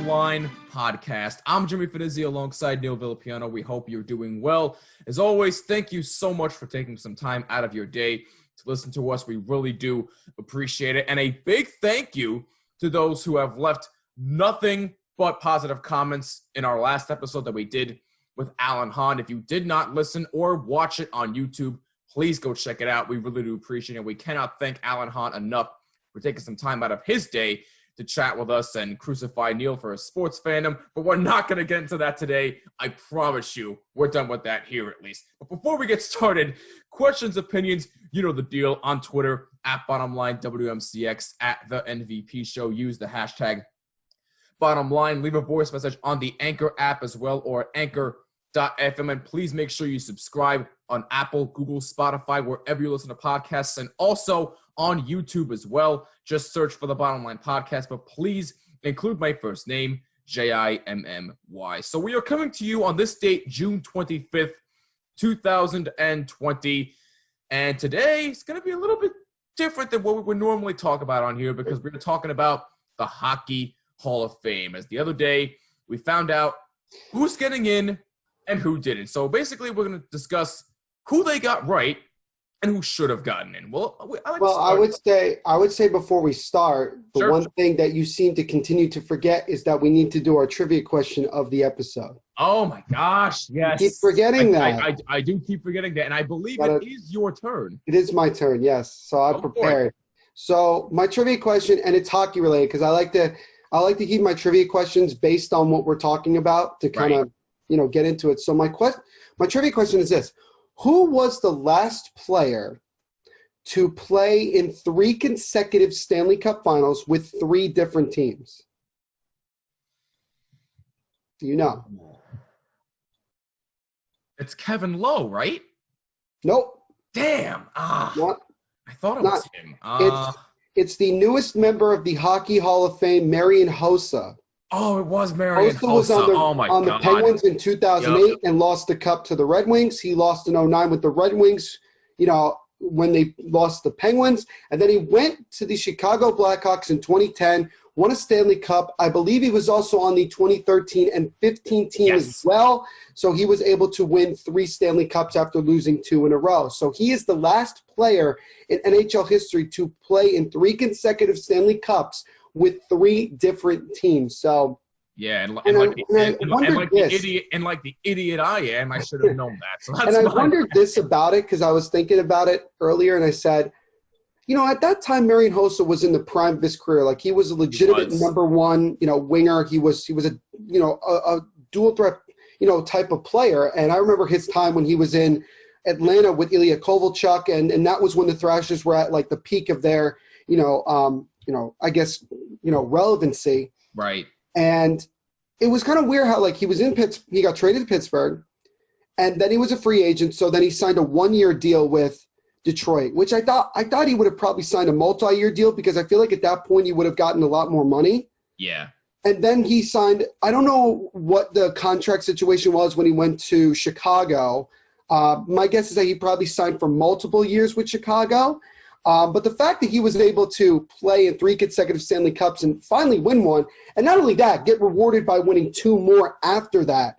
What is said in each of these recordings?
Bottom Line Podcast. I'm Jimmy Finizzi alongside Neil Villapiano. We hope you're doing well. As always, thank you so much for taking some time out of your day to listen to us. We really do appreciate it. And a big thank you to those who have left nothing but positive comments in our last episode that we did with Alan Hahn. If you did not listen or watch it on YouTube, please go check it out. We really do appreciate it. We cannot thank Alan Hahn enough for taking some time out of his day to chat with us and crucify Neil for his sports fandom, but we're not going to get into that today. I promise you, we're done with that here at least. But before we get started, questions, opinions, you know the deal. On Twitter, at BottomLineWMCX, at The NVP Show. Use the hashtag BottomLine. Leave a voice message on the Anchor app as well, or Anchor.fm. And please make sure you subscribe on Apple, Google, Spotify, wherever you listen to podcasts, and also on YouTube as well. Just search for the Bottom Line Podcast, but please include my first name, Jimmy. So we are coming to you on this date, June 25th, 2020. And today is going to be a little bit different than what we would normally talk about on here, because we're talking about the Hockey Hall of Fame. As the other day, we found out who's getting in and who didn't. So basically, we're going to discuss who they got right and who should have gotten in. I would say before we start, the one thing that you seem to continue to forget is that we need to do our trivia question of the episode. Oh my gosh, yes. You keep forgetting that. I do keep forgetting that, and I believe it is your turn. It is my turn, yes. So I prepared. So my trivia question, and it's hockey related, because I like to keep my trivia questions based on what we're talking about to kind of get into it. So my trivia question is this: who was the last player to play in 3 consecutive Stanley Cup Finals with 3 different teams? Do you know? It's Kevin Lowe, right? Nope. Damn. I thought it was him. It's the newest member of the Hockey Hall of Fame, Marian Hossa. Oh, it was Marian Hossa. Was on the Penguins in 2008 and lost the cup to the Red Wings. He lost in 2009 with the Red Wings, when they lost the Penguins. And then he went to the Chicago Blackhawks in 2010, won a Stanley Cup. I believe he was also on the 2013 and 15 team as well. So he was able to win 3 Stanley Cups after losing 2 in a row. So he is the last player in NHL history to play in 3 consecutive Stanley Cups with 3 different teams. So yeah, like the idiot I am, I should have known that. So that's I wondered this about it, because I was thinking about it earlier, and I said, at that time, Marian Hossa was in the prime of his career. Like, he was a legitimate number one, winger. He was a dual threat, type of player. And I remember his time when he was in Atlanta with Ilya Kovalchuk, and that was when the Thrashers were at like the peak of their, relevancy. Right. And it was kind of weird how, like, he was in Pittsburgh, he got traded to Pittsburgh, and then he was a free agent. So then he signed a 1-year deal with Detroit, which I thought he would have probably signed a multi-year deal, because I feel like at that point he would have gotten a lot more money. Yeah. And then he signed, I don't know what the contract situation was when he went to Chicago. My guess is that he probably signed for multiple years with Chicago. But the fact that he was able to play in 3 consecutive Stanley Cups and finally win one, and not only that, get rewarded by winning 2 more after that,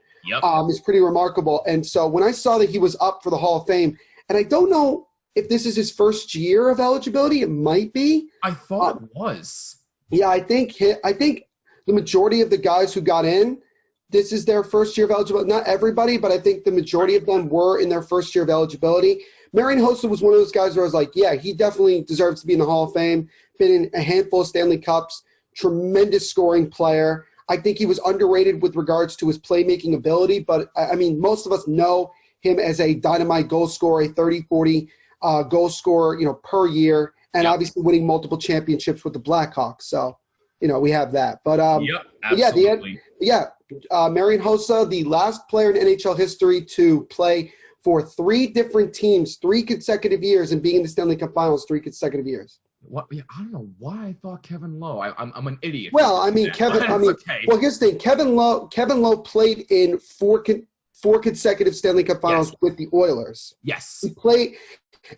is pretty remarkable. And so when I saw that he was up for the Hall of Fame, and I don't know if this is his first year of eligibility, it might be. I thought it was. Yeah, I think the majority of the guys who got in, this is their first year of eligibility. Not everybody, but I think the majority of them were in their first year of eligibility. Marian Hossa was one of those guys where I was like, yeah, he definitely deserves to be in the Hall of Fame. Been in a handful of Stanley Cups, tremendous scoring player. I think he was underrated with regards to his playmaking ability, but I mean, most of us know him as a dynamite goal scorer, a 30-40 goal scorer, per year, and obviously winning multiple championships with the Blackhawks. So, we have that. But absolutely. Marian Hossa, the last player in NHL history to play for 3 different teams, 3 consecutive years, and being in the Stanley Cup Finals 3 consecutive years. What? I don't know why I thought Kevin Lowe. I'm an idiot. Well, I mean, well, here's the thing. Kevin Lowe played in 4 consecutive Stanley Cup Finals with the Oilers. Yes. He played,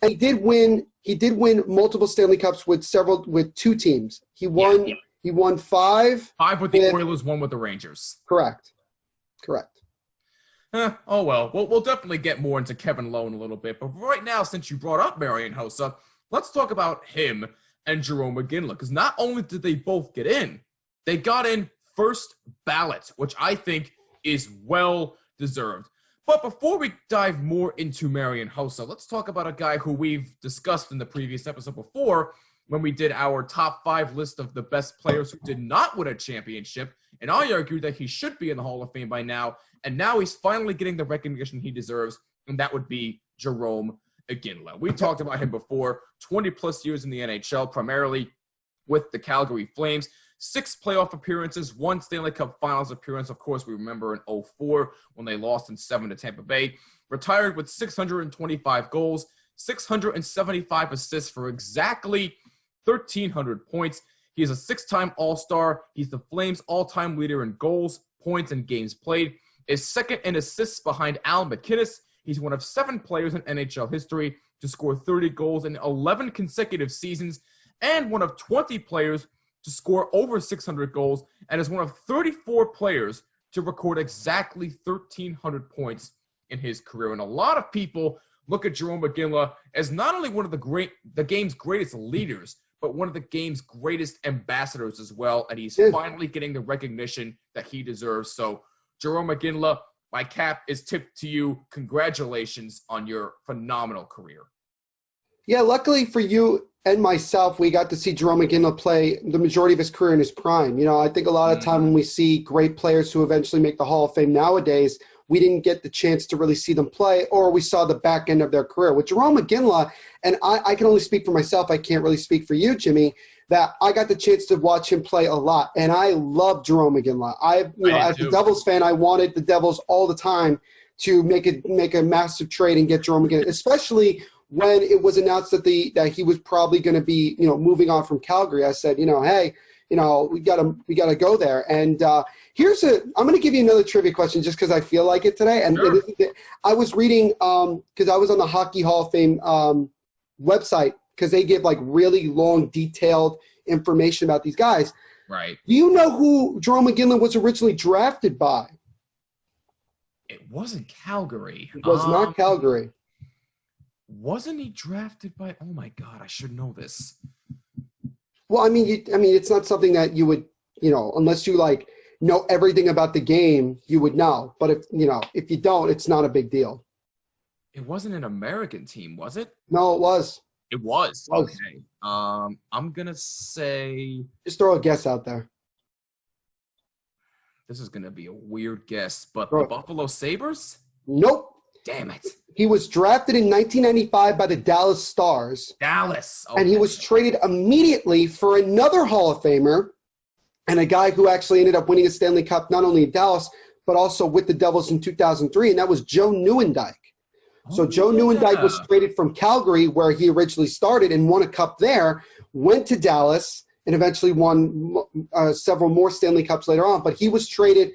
and he did win multiple Stanley Cups with 2 teams. He won He won 5. 5 with the Oilers, 1 with the Rangers. Correct. Oh, well, we'll definitely get more into Kevin Lowe in a little bit. But right now, since you brought up Marian Hossa, let's talk about him and Jarome Iginla. Because not only did they both get in, they got in first ballot, which I think is well-deserved. But before we dive more into Marian Hossa, let's talk about a guy who we've discussed in the previous episode before when we did our top 5 list of the best players who did not win a championship. And I argued that he should be in the Hall of Fame by now. And now he's finally getting the recognition he deserves, and that would be Jarome Iginla. We talked about him before, 20-plus years in the NHL, primarily with the Calgary Flames. 6 playoff appearances, 1 Stanley Cup Finals appearance. Of course, we remember in 2004 when they lost in 7 to Tampa Bay. Retired with 625 goals, 675 assists for exactly 1,300 points. He is a 6-time All-Star. He's the Flames' all-time leader in goals, points, and games played. Is second in assists behind Al MacInnis. He's one of 7 players in NHL history to score 30 goals in 11 consecutive seasons, and one of 20 players to score over 600 goals, and is one of 34 players to record exactly 1,300 points in his career. And a lot of people look at Jarome Iginla as not only one of the game's greatest leaders, but one of the game's greatest ambassadors as well. And he's finally getting the recognition that he deserves. So, Jarome Iginla, my cap is tipped to you. Congratulations on your phenomenal career. Yeah, luckily for you and myself, we got to see Jarome Iginla play the majority of his career in his prime. You know, I think a lot of time when we see great players who eventually make the Hall of Fame nowadays, we didn't get the chance to really see them play, or we saw the back end of their career. With Jarome Iginla, and I can only speak for myself, I can't really speak for you, Jimmy, that I got the chance to watch him play a lot, and I love Jarome Iginla. As a Devils fan, I wanted the Devils all the time to make a massive trade and get Jarome Iginla, especially when it was announced that he was probably going to be moving on from Calgary. I said, hey, we gotta go there. And I'm going to give you another trivia question just because I feel like it today. And sure. I was reading because I was on the Hockey Hall of Fame website, because they give like really long, detailed information about these guys. Right. Do you know who Jarome Iginla was originally drafted by? It wasn't Calgary. It was not Calgary. Wasn't he drafted by? Oh my God, I should know this. Well, I mean, it's not something that you would, unless you know everything about the game, you would know. But if you don't, it's not a big deal. It wasn't an American team, was it? No, it was. It was. Okay. I'm gonna say. Just throw a guess out there. This is gonna be a weird guess, but the Buffalo Sabres? Nope. Damn it. He was drafted in 1995 by the Dallas Stars. Dallas. Okay. And he was traded immediately for another Hall of Famer and a guy who actually ended up winning a Stanley Cup not only in Dallas, but also with the Devils in 2003, and that was Joe Nieuwendyk. So Joe Nieuwendyk was traded from Calgary, where he originally started and won a cup there, went to Dallas, and eventually won several more Stanley Cups later on. But he was traded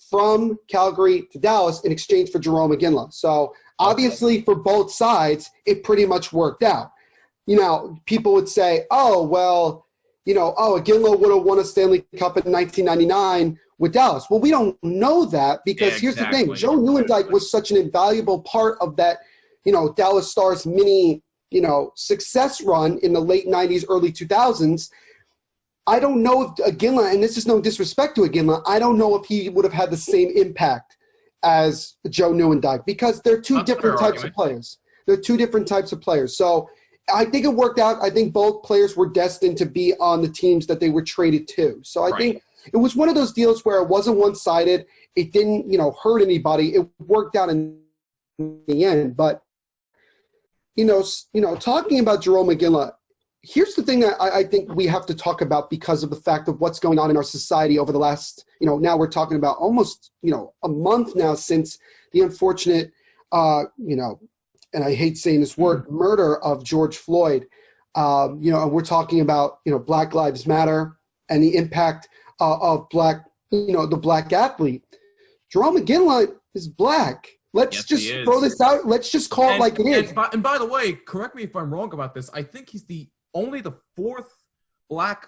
from Calgary to Dallas in exchange for Jarome Iginla. So obviously for both sides, it pretty much worked out. People would say, Iginla would have won a Stanley Cup in 1999 with Dallas. Well, we don't know that because here's the thing. Joe Nieuwendyk was such an invaluable part of that, Dallas Stars mini, success run in the late 90s, early 2000s. I don't know if Iginla, and this is no disrespect to Iginla, I don't know if he would have had the same impact as Joe Nieuwendyk because they're two different types of players. They're two different types of players. So I think it worked out. I think both players were destined to be on the teams that they were traded to. So I think it was one of those deals where it wasn't one-sided. It didn't, hurt anybody. It worked out in the end. But, talking about Jarome Iginla, here's the thing that I think we have to talk about because of the fact of what's going on in our society over the last, now we're talking about almost, a month now since the unfortunate, and I hate saying this word, murder of George Floyd. And we're talking about, Black Lives Matter and the impact of the black athlete. Jarome Iginla is black. Let's just throw this out. Let's just call it like it is. And by the way, correct me if I'm wrong about this. I think he's only the 4th black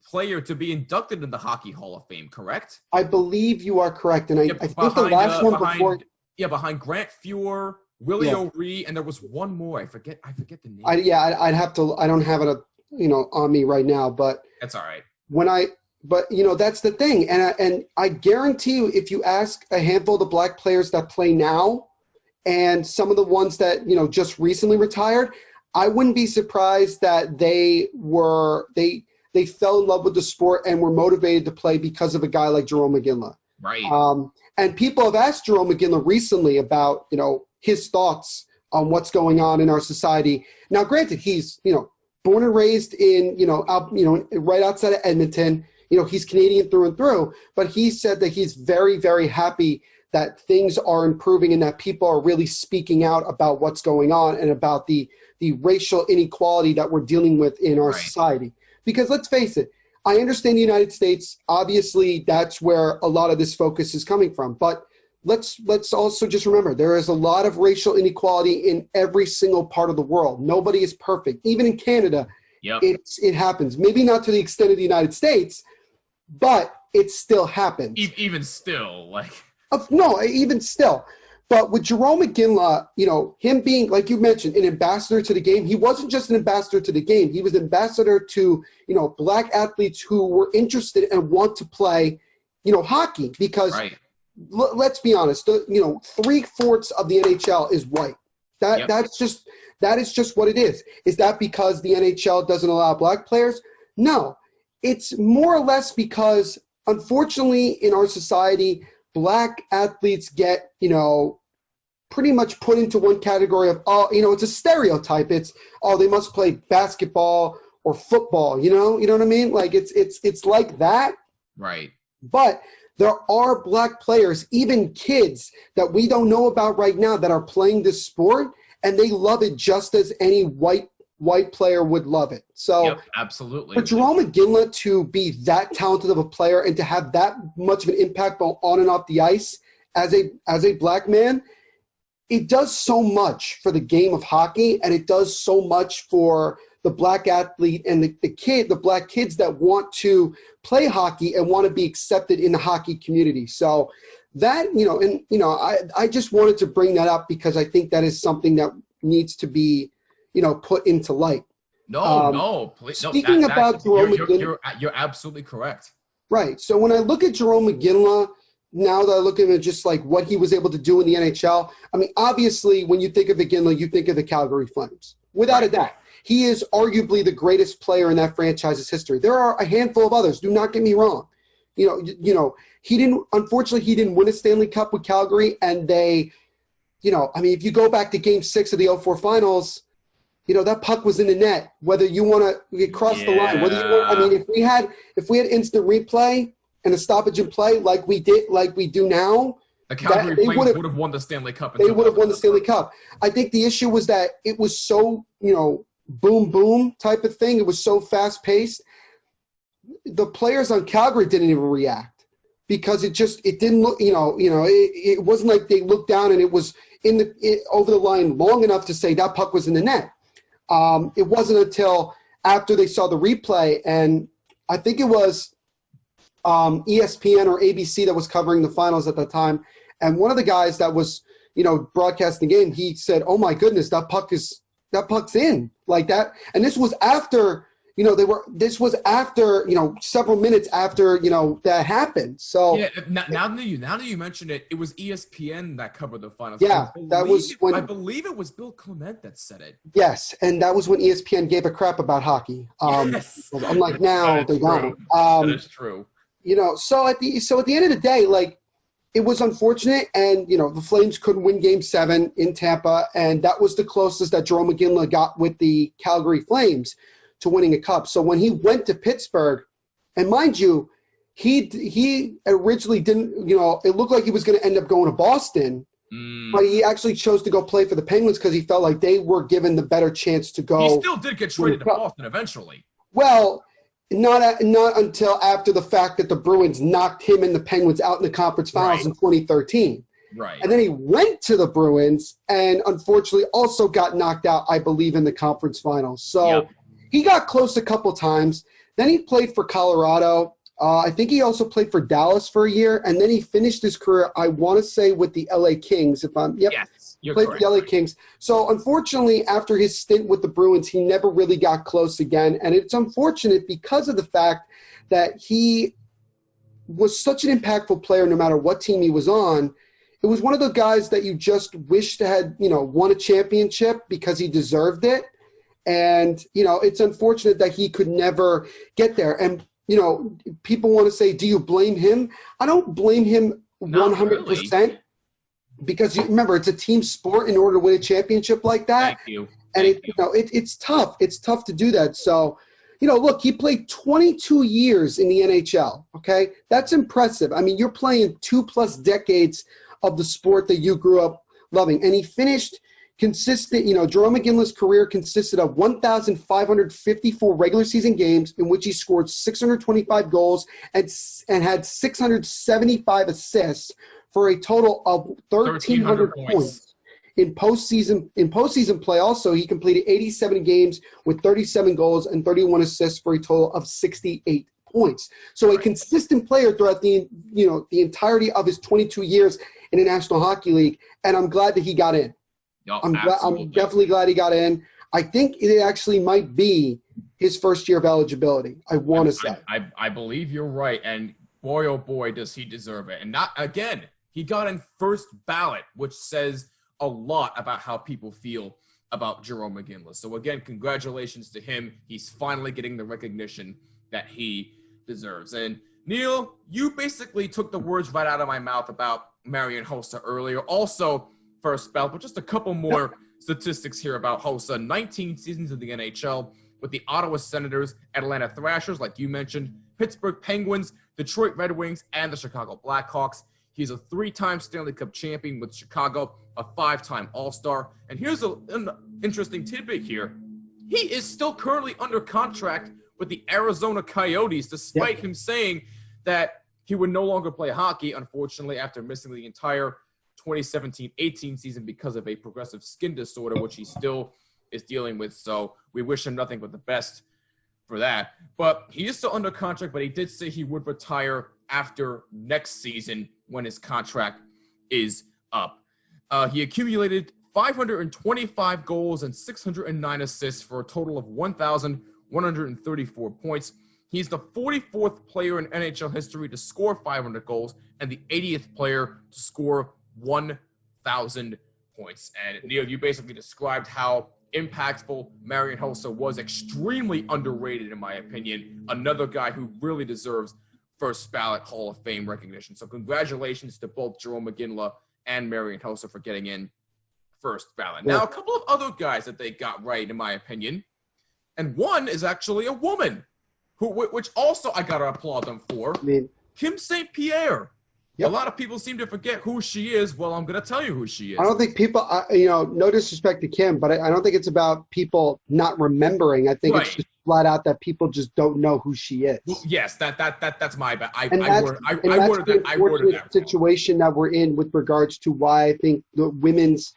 player to be inducted in the Hockey Hall of Fame, correct? I believe you are correct, and I think the last one before. Yeah, behind Grant Fuhr, Willie O'Ree, and there was one more. I forget the name. I'd have to. I don't have it, on me right now, but that's all right. But that's the thing, and I guarantee you, if you ask a handful of the black players that play now, and some of the ones that just recently retired, I wouldn't be surprised that they fell in love with the sport and were motivated to play because of a guy like Jarome Iginla. Right. And people have asked Jarome Iginla recently about his thoughts on what's going on in our society. Now, granted, he's born and raised in right outside of Edmonton. He's Canadian through and through, but he said that he's very, very happy that things are improving and that people are really speaking out about what's going on and about the racial inequality that we're dealing with in our society. Because let's face it, I understand the United States. Obviously, that's where a lot of this focus is coming from. But let's also just remember, there is a lot of racial inequality in every single part of the world. Nobody is perfect. Even in Canada, it happens. Maybe not to the extent of the United States, but it still happens. Even still, even still. But with Jarome Iginla, him being, like you mentioned, an ambassador to the game, he wasn't just an ambassador to the game. He was an ambassador to, black athletes who were interested and want to play, hockey. Because let's be honest, 3/4 of the NHL is white. That is just what it is. Is that because the NHL doesn't allow black players? No. It's more or less because, unfortunately, in our society, black athletes get, pretty much put into one category of, it's a stereotype. It's, they must play basketball or football, you know what I mean? Like it's like that. Right. But there are black players, even kids that we don't know about right now that are playing this sport, and they love it just as any white player would love it. So absolutely. For Jarome Iginla to be that talented of a player and to have that much of an impact on and off the ice as a black man, it does so much for the game of hockey, and it does so much for the black athlete and the black kids that want to play hockey and want to be accepted in the hockey community. So that, I just wanted to bring that up because I think that is something that needs to be, put into light. No, please. Speaking about Jarome Iginla, you're absolutely correct. Right. So when I look at Jarome Iginla, now that I look at him just like what he was able to do in the NHL, I mean, obviously, when you think of Iginla, you think of the Calgary Flames. Without a doubt. He is arguably the greatest player in that franchise's history. There are a handful of others. Do not get me wrong. Unfortunately, he didn't win a Stanley Cup with Calgary, and they, if you go back to Game 6 of the 2004 Finals, that puck was in the net. Whether you want to cross the line, if we had instant replay and a stoppage in play like we do now, the Calgary Flames would have won the Stanley Cup. They would have won the Stanley Cup. I think the issue was that it was so, boom, boom type of thing. It was so fast paced. The players on Calgary didn't even react because it didn't look, it wasn't like they looked down and it was over the line long enough to say that puck was in the net. It wasn't until after they saw the replay, and I think it was ESPN or ABC that was covering the finals at the time, and one of the guys that was, broadcasting the game, he said, "Oh my goodness, that puck's in," like that. And this was after, several minutes after, that happened. So now that you mentioned it, it was ESPN that covered the finals. Yeah, I believe it was Bill Clement that said it. Yes, and that was when ESPN gave a crap about hockey. Yes. Unlike now, they don't. That is true. So at the end of the day, like, it was unfortunate, and the Flames couldn't win Game 7 in Tampa, and that was the closest that Jarome Iginla got with the Calgary Flames to winning a cup. So when he went to Pittsburgh, and mind you, he originally didn't, it looked like he was going to end up going to Boston, but he actually chose to go play for the Penguins because he felt like they were given the better chance to go. He still did get traded to Boston eventually. Well, not until after the fact that the Bruins knocked him and the Penguins out in the conference finals in 2013. Right. And then he went to the Bruins and unfortunately also got knocked out, I believe, in the conference finals. So he got close a couple times. Then he played for Colorado. I think he also played for Dallas for a year, and then he finished his career, I want to say, with the LA Kings. Yes, you're played correct. for the LA Kings. So unfortunately, after his stint with the Bruins, he never really got close again, and it's unfortunate because of the fact that he was such an impactful player no matter what team he was on. It was one of the guys that you just wished had, won a championship because he deserved it. And, it's unfortunate that he could never get there. And, people want to say, do you blame him? I don't blame him 100% really. Because remember, it's a team sport in order to win a championship like that. Thank you. And it's tough. It's tough to do that. So, look, he played 22 years in the NHL, okay? That's impressive. I mean, you're playing 2+ decades of the sport that you grew up loving. And he finished consistent, Jarome Iginla's career consisted of 1,554 regular season games in which he scored 625 goals and had 675 assists for a total of 1,300 points. In postseason play also, he completed 87 games with 37 goals and 31 assists for a total of 68 points. So a consistent player throughout the entirety of his 22 years in the National Hockey League, and I'm glad that he got in. No, I'm definitely glad he got in. I think it actually might be his first year of eligibility. I want to say. I believe you're right, and boy, oh boy, does he deserve it. And he got in first ballot, which says a lot about how people feel about Jarome Iginla. So again, congratulations to him. He's finally getting the recognition that he deserves. And Neil, you basically took the words right out of my mouth about Marian Hossa earlier. Also, first ballot, but just a couple more statistics here about Hossa. 19 seasons in the NHL with the Ottawa Senators, Atlanta Thrashers, like you mentioned, Pittsburgh Penguins, Detroit Red Wings, and the Chicago Blackhawks. He's a 3-time Stanley Cup champion with Chicago, a 5-time All-Star. And here's an interesting tidbit here. He is still currently under contract with the Arizona Coyotes, despite him saying that he would no longer play hockey, unfortunately, after missing the entire 2017-18 season because of a progressive skin disorder, which he still is dealing with. So we wish him nothing but the best for that. But he is still under contract, but he did say he would retire after next season when his contract is up. He accumulated 525 goals and 609 assists for a total of 1,134 points. He's the 44th player in NHL history to score 500 goals and the 80th player to score 1,000 points. And Neil, you basically described how impactful Marian Hossa was. Extremely underrated, in my opinion. Another guy who really deserves first ballot Hall of Fame recognition. So congratulations to both Jarome Iginla and Marian Hossa for getting in first ballot. Now, a couple of other guys that they got right, in my opinion, and one is actually a woman, which also I got to applaud them for. Kim St. Pierre. Yep. A lot of people seem to forget who she is. Well, I'm going to tell you who she is. I don't think people, no disrespect to Kim, but I don't think it's about people not remembering. I think it's just flat out that people just don't know who she is. Well, yes, that's my bad. I worded that situation that we're in with regards to why I think the women's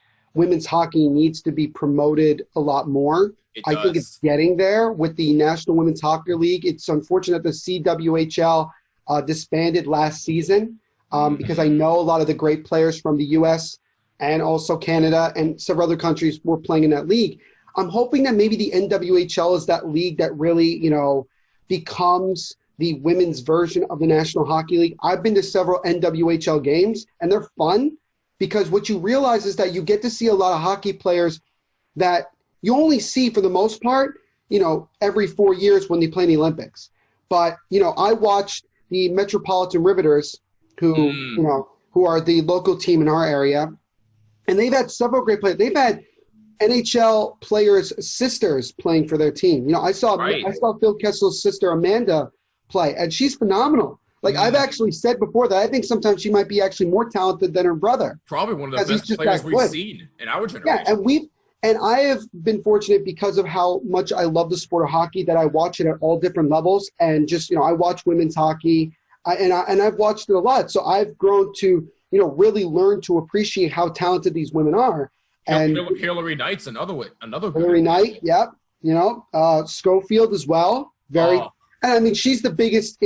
hockey needs to be promoted a lot more. I think it's getting there with the National Women's Hockey League. It's unfortunate the CWHL disbanded last season. Because I know a lot of the great players from the U.S. and also Canada and several other countries were playing in that league. I'm hoping that maybe the NWHL is that league that really, becomes the women's version of the National Hockey League. I've been to several NWHL games, and they're fun because what you realize is that you get to see a lot of hockey players that you only see, for the most part, every 4 years when they play in the Olympics. But, I watched the Metropolitan Riveters, who are the local team in our area. And they've had several great players. They've had NHL players' sisters playing for their team. I saw Phil Kessel's sister Amanda play, and she's phenomenal. I've actually said before that I think sometimes she might be actually more talented than her brother. Probably one of the best players we've seen in our generation. Yeah, and I have been fortunate because of how much I love the sport of hockey that I watch it at all different levels. And just, I watch women's hockey. And I've watched it a lot, so I've grown to really learn to appreciate how talented these women are. And Hillary Knight's another Hillary Knight, yep. Schofield as well. And I mean, she's the biggest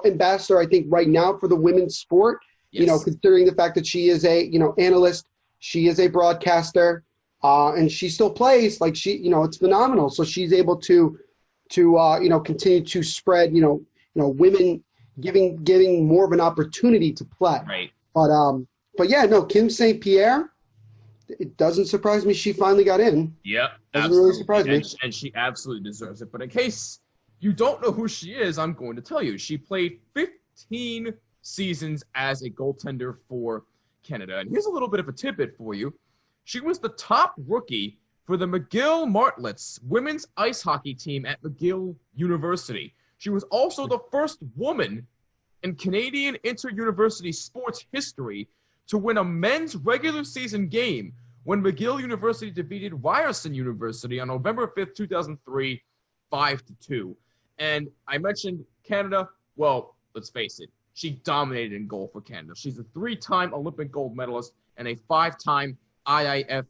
ambassador, I think, right now for the women's sport. Yes. Considering the fact that she is a analyst, she is a broadcaster, and she still plays. Like it's phenomenal. So she's able to continue to spread women giving more of an opportunity to play. Right. But yeah, no, Kim St. Pierre. It doesn't surprise me she finally got in. Yeah, doesn't really surprise me. And she absolutely deserves it. But in case you don't know who she is, I'm going to tell you. She played 15 seasons as a goaltender for Canada. And here's a little bit of a tidbit for you. She was the top rookie for the McGill Martlets women's ice hockey team at McGill University. She was also the first woman in Canadian inter-university sports history to win a men's regular season game when McGill University defeated Ryerson University on November 5th, 2003, 5-2. And I mentioned Canada. Well, let's face it. She dominated in goal for Canada. She's a 3-time Olympic gold medalist and a 5-time IIHF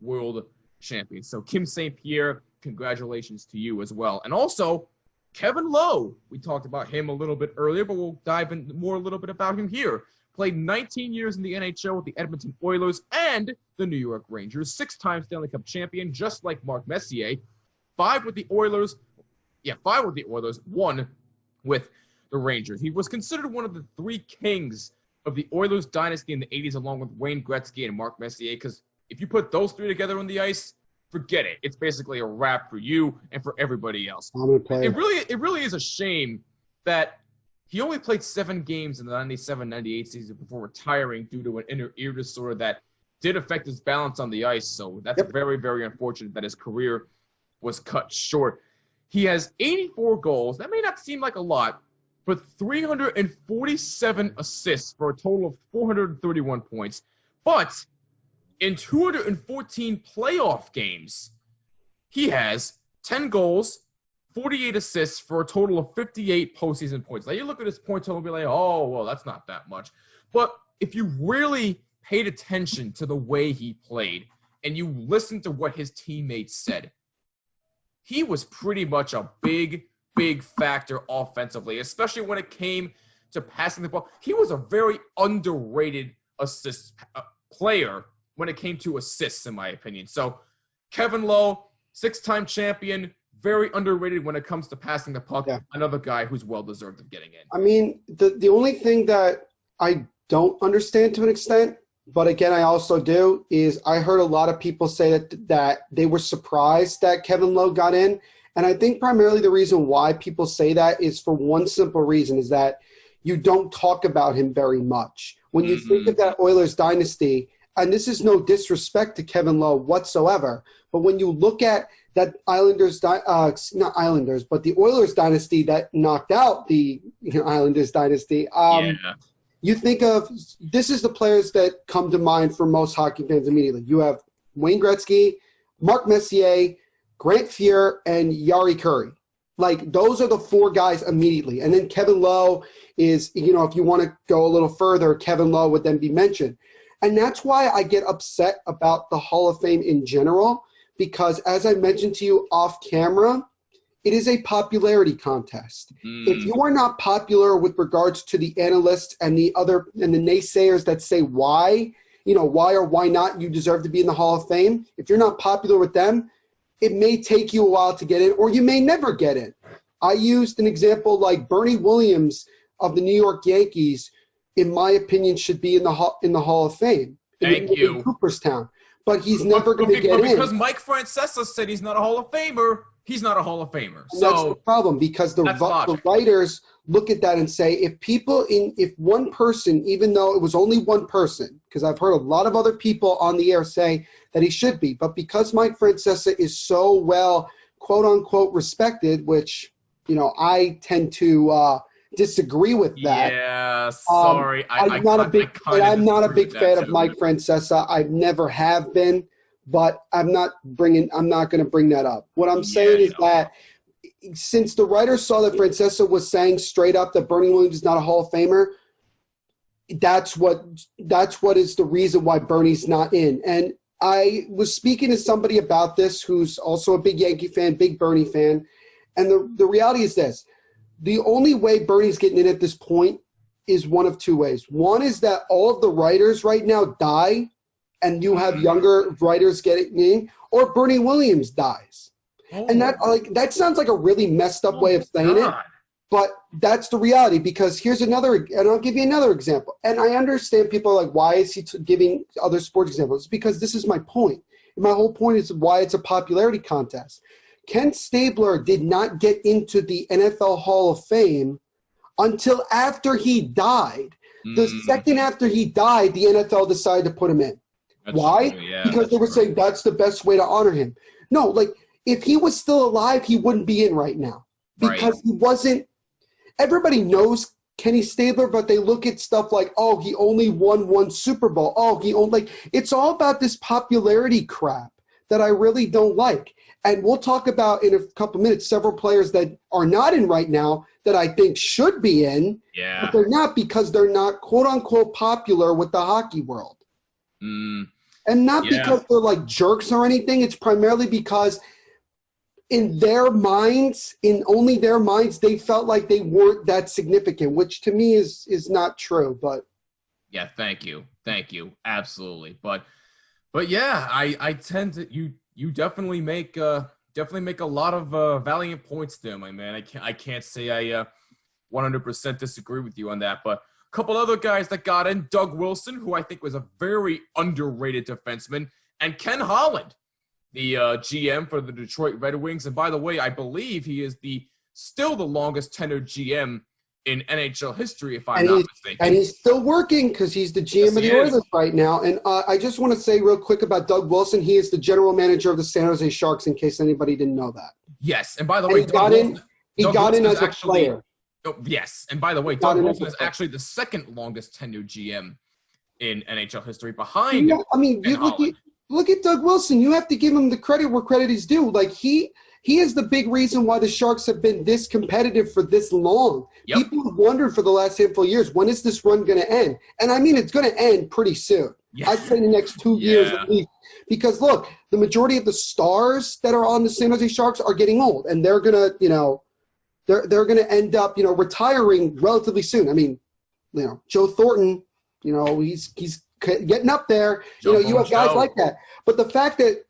world champion. So Kim St. Pierre, congratulations to you as well. And also, Kevin Lowe. We talked about him a little bit earlier, but we'll dive in more a little bit about him here. Played 19 years in the NHL with the Edmonton Oilers and the New York Rangers. 6-time Stanley Cup champion, just like Mark Messier. 5 with the Oilers. 5 with the Oilers. 1 with the Rangers. He was considered one of the 3 kings of the Oilers dynasty in the 80s, along with Wayne Gretzky and Mark Messier, because if you put those 3 together on the ice, forget it. It's basically a wrap for you and for everybody else. It really is a shame that he only played 7 games in the 97-98 season before retiring due to an inner ear disorder that did affect his balance on the ice. So that's very, very unfortunate that his career was cut short. He has 84 goals. That may not seem like a lot, but 347 assists for a total of 431 points. But in 214 playoff games, he has 10 goals, 48 assists for a total of 58 postseason points. Now, you look at his point total and be like, oh, well, that's not that much. But if you really paid attention to the way he played and you listened to what his teammates said, he was pretty much a big factor offensively, especially when it came to passing the ball. He was a very underrated assist player when it came to assists, in my opinion. So Kevin Lowe, 6-time champion, very underrated when it comes to passing the puck. Yeah. Another guy who's well-deserved of getting in. I mean, the only thing that I don't understand to an extent, but again, I also do, is I heard a lot of people say that they were surprised that Kevin Lowe got in. And I think primarily the reason why people say that is for one simple reason, is that you don't talk about him very much. When you think of that Oilers dynasty, and this is no disrespect to Kevin Lowe whatsoever, but when you look at that not Islanders, but the Oilers dynasty that knocked out the Islanders dynasty, you think of, this is the players that come to mind for most hockey fans immediately. You have Wayne Gretzky, Mark Messier, Grant Fuhr, and Yari Curry. Like, those are the 4 guys immediately. And then Kevin Lowe is, if you want to go a little further, Kevin Lowe would then be mentioned. And that's why I get upset about the Hall of Fame in general, because as I mentioned to you off camera, it is a popularity contest. If you are not popular with regards to the analysts and the naysayers that say why or why not you deserve to be in the Hall of Fame, if you're not popular with them, it may take you a while to get in, or you may never get in. I used an example like Bernie Williams of the New York Yankees, in my opinion, should be in the Hall of Fame. Thank you. In Cooperstown. But he's never going to get in. Because Mike Francesa said he's not a Hall of Famer, he's not a Hall of Famer. And that's the problem, because the writers look at that and say, if one person, even though it was only one person, because I've heard a lot of other people on the air say that he should be, but because Mike Francesa is so well, quote unquote, respected, which, I tend to disagree with that. Yeah, sorry. I'm not a big fan of Mike Francesa. I never have been, but I'm not going to bring that up. What I'm saying is that since the writers saw that Francesa was saying straight up that Bernie Williams is not a Hall of Famer, that's what is the reason why Bernie's not in. And I was speaking to somebody about this who's also a big Yankee fan, big Bernie fan, And the reality is this. The only way Bernie's getting in at this point is one of two ways. One is that all of the writers right now die and you have younger writers getting in, or Bernie Williams dies. And that sounds like a really messed up way of saying it, but that's the reality, because here's another, and I'll give you another example. And I understand people are like, why is he giving other sports examples? It's because this is my point. My whole point is why it's a popularity contest. Ken Stabler did not get into the NFL Hall of Fame until after he died. The second after he died, the NFL decided to put him in. Why? Yeah, because they were saying that's the best way to honor him. No, like if he was still alive, he wouldn't be in right now because he wasn't. Everybody knows Kenny Stabler, but they look at stuff like, oh, he only won one Super Bowl. Oh, he only like it's all about this popularity crap that I really don't like. And we'll talk about in a couple minutes several players that are not in right now that I think should be in, but they're not because they're not quote unquote popular with the hockey world. And not because they're like jerks or anything. It's primarily because in their minds, in only their minds, they felt like they weren't that significant, which to me is not true. But yeah, thank you. Absolutely. But yeah, I tend to you definitely make a lot of valiant points there, my man. I can't say I 100% disagree with you on that, but a couple other guys that got in, Doug Wilson, who I think was a very underrated defenseman, and Ken Holland, the GM for the Detroit Red Wings. And by the way, I believe he is still the longest tenured GM in NHL history, if I'm not mistaken. And he's still working because he's the GM of the Oilers right now. And I just want to say real quick about Doug Wilson. He is the general manager of the San Jose Sharks, in case anybody didn't know that. Yes, and by the way, he got in as a player. Oh, yes, and by the way, Doug Wilson is actually the second longest tenured GM in NHL history, behind. I mean, look at Doug Wilson. You have to give him the credit where credit is due. Like he is the big reason why the Sharks have been this competitive for this long. Yep. People have wondered for the last handful of years, when is this run going to end? And I mean, it's going to end pretty soon. Yeah. I'd say in the next 2 years at least. Because look, the majority of the stars that are on the San Jose Sharks are getting old, and they're going to, they're going to end up, retiring relatively soon. I mean, Joe Thornton, he's getting up there. You have guys like that. But the fact that,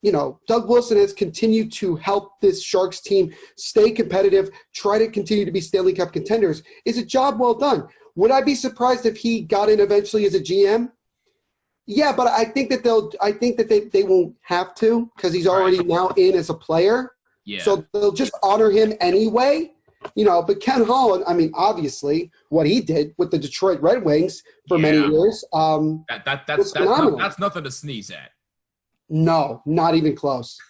Doug Wilson has continued to help this Sharks team stay competitive, try to continue to be Stanley Cup contenders, is a job well done. Would I be surprised if he got in eventually as a GM? Yeah, but I think that they won't have to, because he's already now in as a player. Yeah. So they'll just honor him anyway. But Ken Holland, I mean, obviously, what he did with the Detroit Red Wings for many years, that's nothing to sneeze at. No, not even close.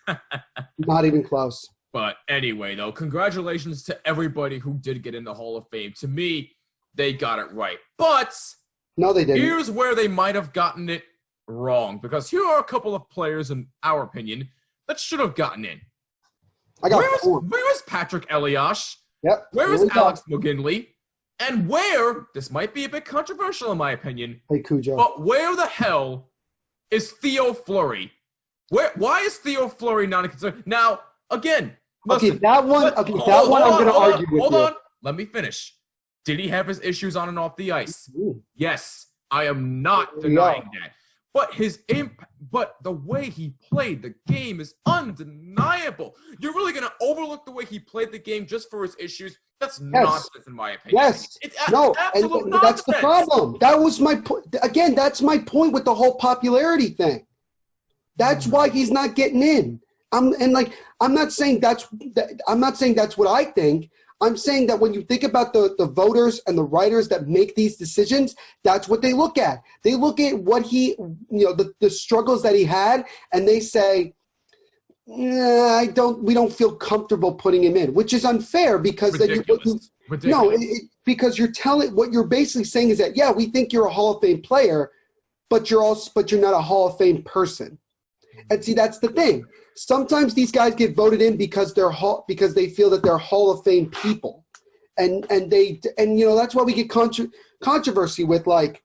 Not even close. But anyway, though, congratulations to everybody who did get in the Hall of Fame. To me, they got it right. But no, they didn't. Here's where they might have gotten it wrong, because here are a couple of players, in our opinion, that should have gotten in. Where is Patrick Elias? Yep. Where is Alex McGinley? And this might be a bit controversial in my opinion, but where the hell is Theo Fleury? Why is Theo Fleury not a concern? Now, again, listen, I'm going to argue with you. Hold on. Let me finish. Did he have his issues on and off the ice? Ooh. Yes, I am not denying that. But the way he played the game is undeniable. You're really going to overlook the way he played the game just for his issues? That's nonsense, in my opinion. Yes. That's the problem. That was my point. Again, that's my point with the whole popularity thing. That's why he's not getting in. I'm not saying that's what I think. I'm saying that when you think about the voters and the writers that make these decisions, that's what they look at. They look at what the struggles that he had, and they say, we don't feel comfortable putting him in, which is unfair because because what you're basically saying is that, yeah, we think you're a Hall of Fame player, but you're not a Hall of Fame person. And see, that's the thing. Sometimes these guys get voted in because they feel that they're Hall of Fame people, and that's why we get controversy with, like,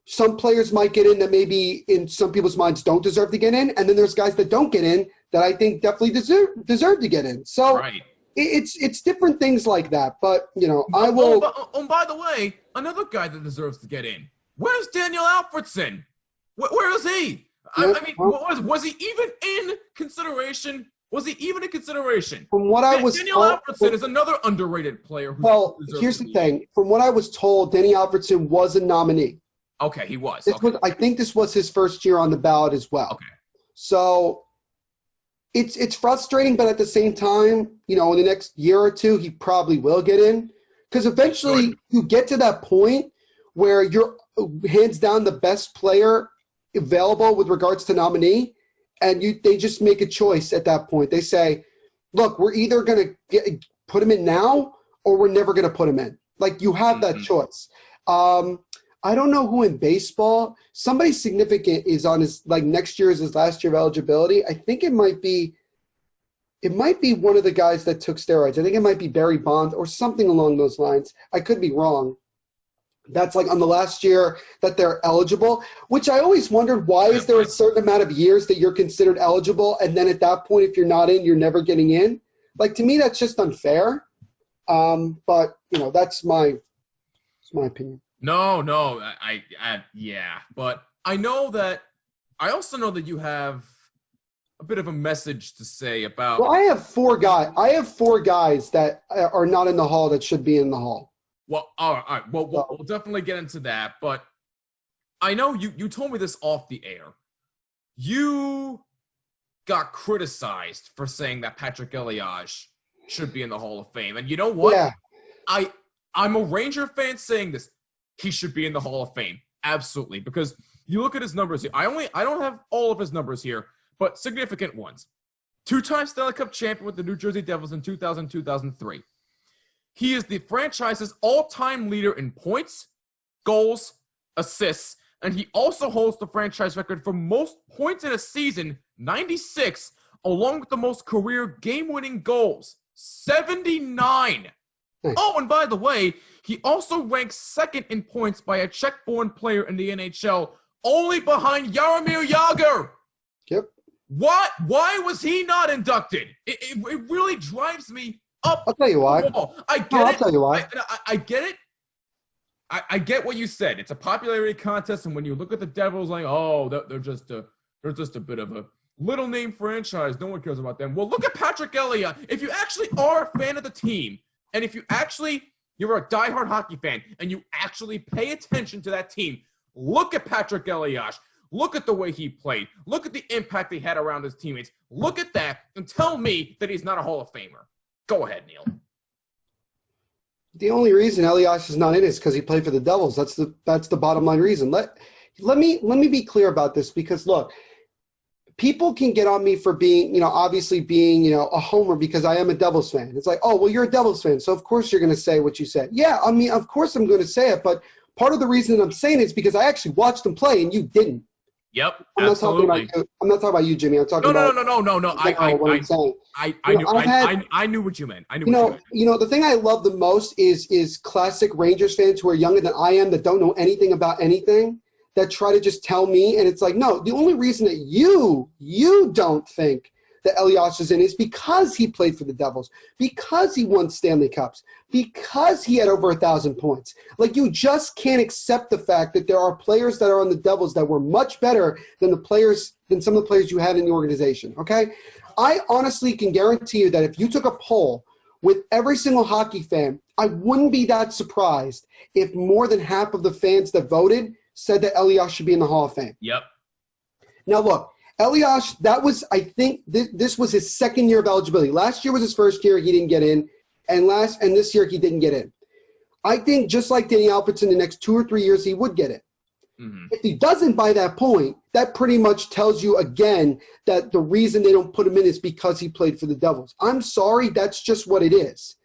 some players might get in that maybe in some people's minds don't deserve to get in, and then there's guys that don't get in that I think definitely deserve to get in. So Right. it's different things like that. But, I will. By the way, another guy that deserves to get in. Where's Daniel Alfredson? Where is he? I mean, was he even in consideration? Was he even in consideration? From what I was Daniel Alfredson is another underrated player. Well, here's the thing. From what I was told, Danny Alfredson was a nominee. Okay, he was. I think this was his first year on the ballot as well. Okay. So it's frustrating, but at the same time, in the next year or two, he probably will get in. Because eventually you get to that point where you're hands down the best player available with regards to nominee, and they just make a choice at that point. They say, look, we're either going to put him in now or we're never going to put him in. Like, you have that choice. I don't know who in baseball. Somebody significant is on his, next year is his last year of eligibility. I think it might be one of the guys that took steroids. I think it might be Barry Bonds or something along those lines. I could be wrong. That's on the last year that they're eligible, which I always wondered, why is there a certain amount of years that you're considered eligible, and then at that point, if you're not in, you're never getting in? To me, that's just unfair. But that's my opinion. No, yeah, but I also know that you have a bit of a message to say about. Well, I have four guys that are not in the hall that should be in the hall. Well, all right. Well, we'll definitely get into that, but I know you told me this off the air. You got criticized for saying that Patrick Elias should be in the Hall of Fame, and you know what? Yeah. I'm a Ranger fan saying this. He should be in the Hall of Fame, absolutely, because you look at his numbers here. I don't have all of his numbers here, but significant ones. 2-time Stanley Cup champion with the New Jersey Devils in 2000-2003. He is the franchise's all-time leader in points, goals, assists, and he also holds the franchise record for most points in a season, 96, along with the most career game-winning goals, 79. Oh, and by the way, he also ranks second in points by a Czech-born player in the NHL, only behind Jaromir Jagr. Yep. What? Why was he not inducted? It really drives me up. I'll tell you why. I get it. I'll tell you why. I get it. I get what you said. It's a popularity contest, and when you look at the Devils, they're just a bit of a little name franchise. No one cares about them. Well, look at Patrick Elliott. If you actually are a fan of the team, and if you're a diehard hockey fan, and you actually pay attention to that team, look at Patrick Elias. Look at the way he played. Look at the impact he had around his teammates. Look at that and tell me that he's not a Hall of Famer. Go ahead, Neil. The only reason Elias is not in it is because he played for the Devils. That's the bottom line reason. Let me be clear about this, because look, people can get on me for being, obviously being, a homer, because I am a Devils fan. It's like, oh, well, you're a Devils fan, so of course you're going to say what you said. Yeah, I mean, of course I'm going to say it, but part of the reason I'm saying it is because I actually watched them play and you didn't. Yep, I'm absolutely. I'm not talking about you, Jimmy. I'm talking about No. I knew what you meant. The thing I love the most is classic Rangers fans who are younger than I am, that don't know anything about anything, that try to just tell me, and it's like, no, the only reason that you don't think that Elias is in is because he played for the Devils, because he won Stanley Cups, because he had over 1,000 points. You just can't accept the fact that there are players that are on the Devils that were much better than some of the players you had in the organization, okay? I honestly can guarantee you that if you took a poll with every single hockey fan, I wouldn't be that surprised if more than half of the fans that voted said that Elias should be in the Hall of Fame. Yep. Now, look, Elias, I think this was his second year of eligibility. Last year was his first year. He didn't get in. And this year he didn't get in. I think just like Danny Alfredson, the next 2 or 3 years he would get in. Mm-hmm. If he doesn't by that point, that pretty much tells you again that the reason they don't put him in is because he played for the Devils. I'm sorry, that's just what it is.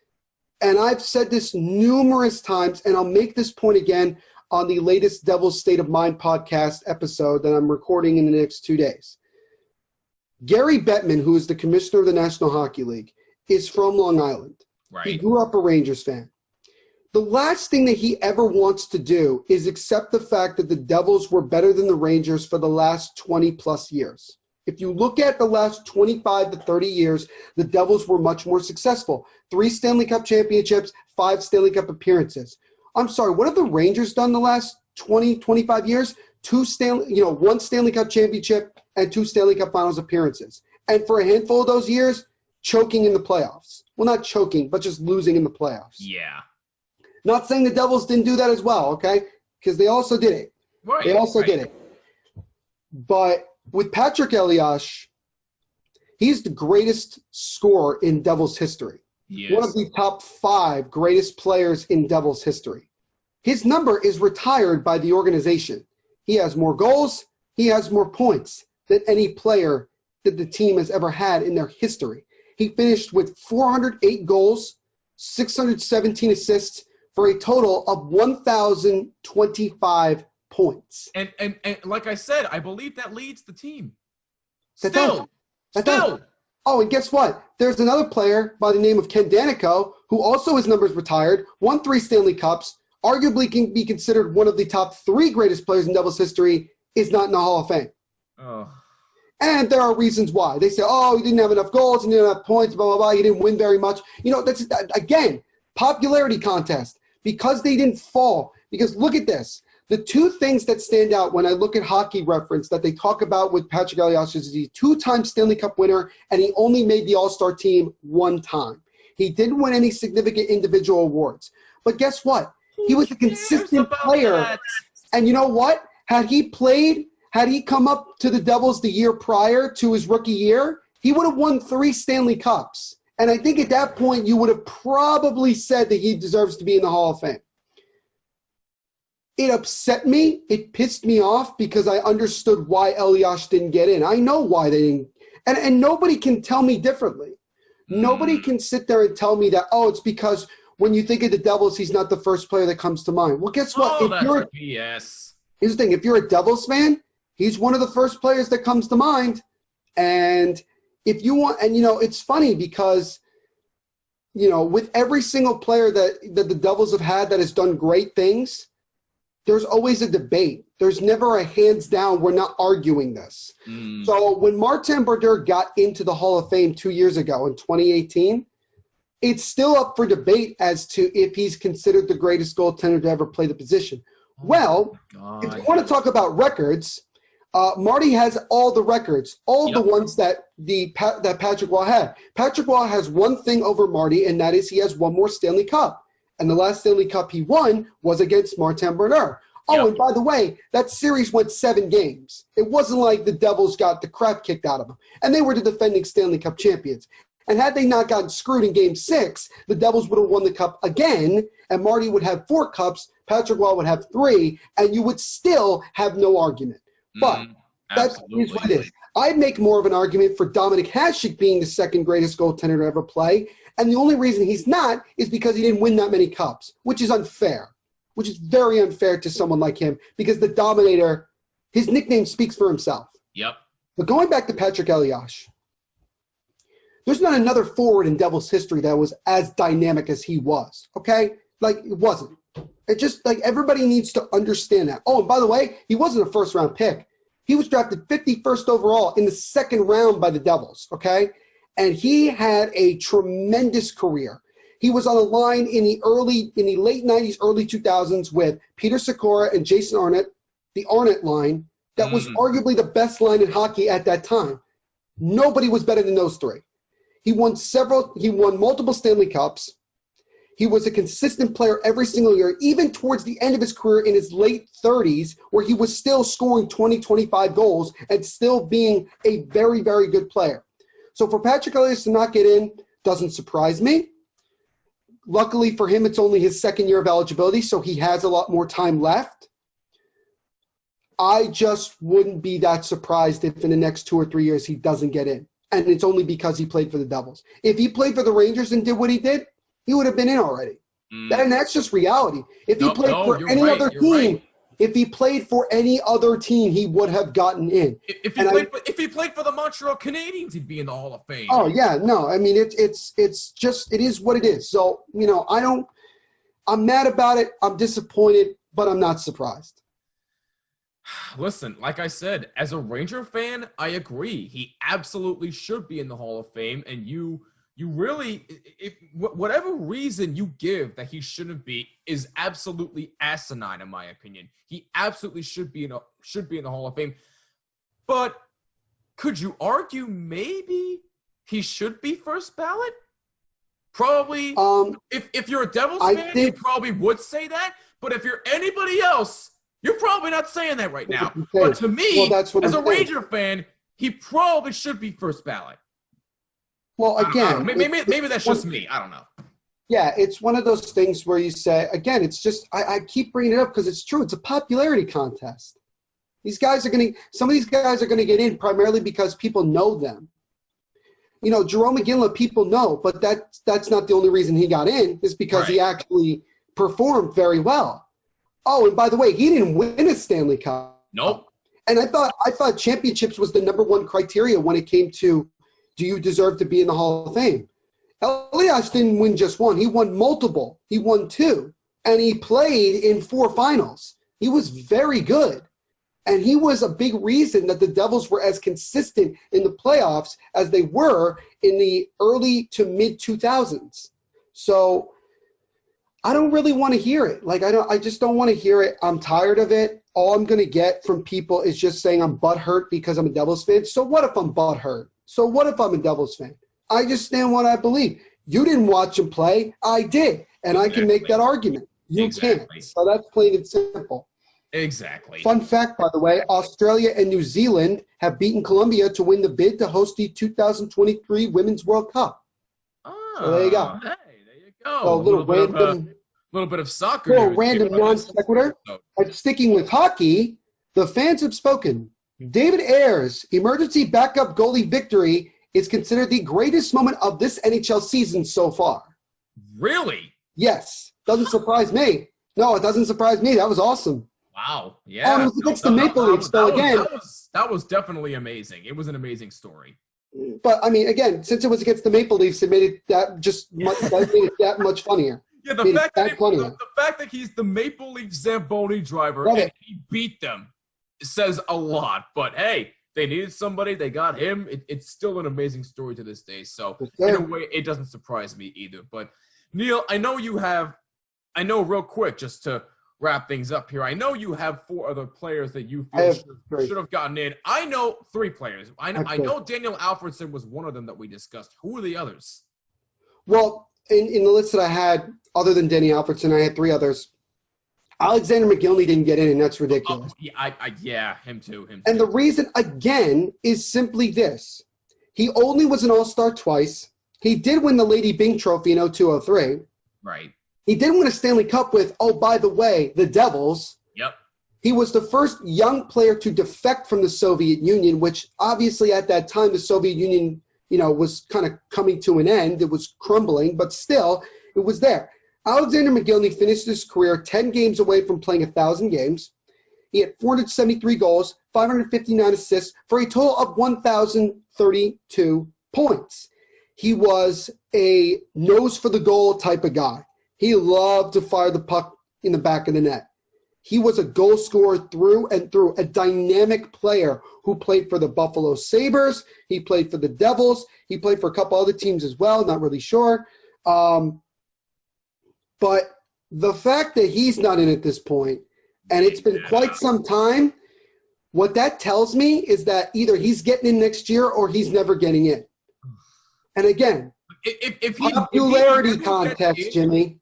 And I've said this numerous times, and I'll make this point again on the latest Devil's State of Mind podcast episode that I'm recording in the next 2 days. Gary Bettman, who is the commissioner of the National Hockey League, is from Long Island. Right. He grew up a Rangers fan. The last thing that he ever wants to do is accept the fact that the Devils were better than the Rangers for the last 20-plus years. If you look at the last 25 to 30 years, the Devils were much more successful. 3 Stanley Cup championships, 5 Stanley Cup appearances. I'm sorry, what have the Rangers done the last 20, 25 years? 1 Stanley Cup championship and 2 Stanley Cup Finals appearances. And for a handful of those years, choking in the playoffs. Well, not choking, but just losing in the playoffs. Yeah. Not saying the Devils didn't do that as well, okay? Because they also did it. Right. They also did it. But with Patrick Elias, he's the greatest scorer in Devils history. Yes. One of the top 5 greatest players in Devils history. His number is retired by the organization. He has more goals, he has more points than any player that the team has ever had in their history. He finished with 408 goals, 617 assists for a total of 1,025 points. And like I said, I believe that leads the team. That does. Still. Oh, and guess what? There's another player by the name of Ken Danico, who also his number's retired, won 3 Stanley Cups, arguably can be considered one of the top 3 greatest players in Devils history, is not in the Hall of Fame. Oh. And there are reasons why. They say, oh, he didn't have enough goals, he didn't have points, blah, blah, blah. He didn't win very much. You know, that's, again, popularity contest. Because they didn't fall. Because look at this. The 2 things that stand out when I look at Hockey Reference that they talk about with Patrick Elias is he's a 2-time Stanley Cup winner, and he only made the All-Star team 1 time. He didn't win any significant individual awards. But guess what? He was a consistent player. That? And you know what? Had he come up to the Devils the year prior to his rookie year, he would have won 3 Stanley Cups. And I think at that point you would have probably said that he deserves to be in the Hall of Fame. It upset me. It pissed me off because I understood why Elias didn't get in. I know why they didn't. And nobody can tell me differently. Nobody can sit there and tell me that, oh, it's because when you think of the Devils, he's not the first player that comes to mind. Well, guess what? Oh, that's BS. Here's the thing. If you're a Devils fan, he's one of the first players that comes to mind. And if you want, and, you know, it's funny because, you know, with every single player that the Devils have had that has done great things, there's always a debate. There's never a hands down, we're not arguing this. So when Martin Brodeur got into the Hall of Fame 2 years ago in 2018, it's still up for debate as to if he's considered the greatest goaltender to ever play the position. Well, if you want to talk about records, Marty has all the records, all the ones that that Patrick Roy had. Patrick Roy has one thing over Marty, and that is he has 1 more Stanley Cup. And the last Stanley Cup he won was against Martin Brodeur. Oh, and by the way, that series went 7 games. It wasn't like the Devils got the crap kicked out of them. And they were the defending Stanley Cup champions. And had they not gotten screwed in Game 6, the Devils would have won the Cup again, and Marty would have 4 cups, Patrick Roy would have 3, and you would still have no argument. But that's what it is. I'd make more of an argument for Dominik Hasek being the 2nd greatest goaltender to ever play, and the only reason he's not is because he didn't win that many cups, which is unfair, which is very unfair to someone like him because the Dominator, his nickname speaks for himself. Yep. But going back to Patrick Elias, there's not another forward in Devils history that was as dynamic as he was, okay? Like, it wasn't. It just, like, everybody needs to understand that. Oh, and by the way, he wasn't a first-round pick. He was drafted 51st overall in the 2nd round by the Devils, okay? And he had a tremendous career. He was on a line in the late 90s, early 2000s with Peter Sikora and Jason Arnott, the Arnott line, that was arguably the best line in hockey at that time. Nobody was better than those 3. He won multiple Stanley Cups. He was a consistent player every single year, even towards the end of his career in his late 30s, where he was still scoring 20, 25 goals and still being a very, very good player. So for Patrick Elias to not get in doesn't surprise me. Luckily for him, it's only his 2nd year of eligibility, so he has a lot more time left. I just wouldn't be that surprised if in the next 2 or 3 years he doesn't get in. And it's only because he played for the Devils. If he played for the Rangers and did what he did, he would have been in already. And that's just reality. If he played for any other team, if he played for any other team, he would have gotten in. If he played for the Montreal Canadiens, he'd be in the Hall of Fame. Oh yeah, no. I mean, it's just it is what it is. So you know, I'm mad about it. I'm disappointed, but I'm not surprised. Listen, like I said, as a Ranger fan, I agree. He absolutely should be in the Hall of Fame, and you really, if whatever reason you give that he shouldn't be is absolutely asinine, in my opinion. He absolutely should be in the Hall of Fame. But could you argue maybe he should be first ballot? Probably. If you're a Devils fan, you probably would say that. But if you're anybody else, you're probably not saying that right now. But to me, as a Ranger fan, he probably should be first ballot. Well, again, maybe that's just me. I don't know. Yeah, it's one of those things where you say, again, it's just, I keep bringing it up because it's true. It's a popularity contest. Some of these guys are going to get in primarily because people know them. You know, Jerome McGinley, people know, but that's not the only reason he got in, is because he actually performed very well. Oh, and by the way, he didn't win a Stanley Cup. Nope. And I thought championships was the number one criteria when it came to, do you deserve to be in the Hall of Fame? Elias didn't win just one. He won multiple. He won two. And he played in 4 finals. He was very good. And he was a big reason that the Devils were as consistent in the playoffs as they were in the early to mid-2000s. So I don't really want to hear it. I just don't want to hear it. I'm tired of it. All I'm going to get from people is just saying I'm butthurt because I'm a Devils fan. So what if I'm butthurt? So what if I'm a Devils fan? I just stand what I believe. You didn't watch him play. I did. And I can make that argument. You can't. So that's plain and simple. Exactly. Fun fact, by the way, Australia and New Zealand have beaten Colombia to win the bid to host the 2023 Women's World Cup. Oh, so there you go. Hey, there you go. So a little bit of soccer. Little random non-sequitur. But sticking with hockey, the fans have spoken. David Ayres' emergency backup goalie victory is considered the greatest moment of this NHL season so far. Really? Yes. Doesn't surprise me. No, it doesn't surprise me. That was awesome. Wow. Yeah. Oh, it was against the Maple Leafs. So again, that was definitely amazing. It was an amazing story. But I mean, again, since it was against the Maple Leafs, it made it that much funnier. Yeah, the fact that he's the Maple Leaf Zamboni driver and he beat them says a lot. But hey, they needed somebody. They got him. It's still an amazing story to this day. So in a way, it doesn't surprise me either. But Neil, I know real quick, just to wrap things up here, I know you have 4 other players that you feel should have gotten in. I know 3 players. I know Daniel Alfredsson was one of them that we discussed. Who are the others? Well, in the list that I had, other than Danny Alfredsson, I had 3 others. Alexander McGillney didn't get in, and that's ridiculous. Him too. And the reason, again, is simply this. He only was an All-Star twice. He did win the Lady Byng Trophy in 02-03. Right. He did win a Stanley Cup with, oh, by the way, the Devils. Yep. He was the first young player to defect from the Soviet Union, which obviously at that time the Soviet Union, was kind of coming to an end. It was crumbling, but still, it was there. Alexander McGillney finished his career 10 games away from playing 1,000 games. He had 473 goals, 559 assists, for a total of 1,032 points. He was a nose for the goal type of guy. He loved to fire the puck in the back of the net. He was a goal scorer through and through, a dynamic player who played for the Buffalo Sabres. He played for the Devils. He played for a couple other teams as well, not really sure. But the fact that he's not in at this point, and it's been quite some time, what that tells me is that either he's getting in next year or he's never getting in. And again, popularity contest, Jimmy.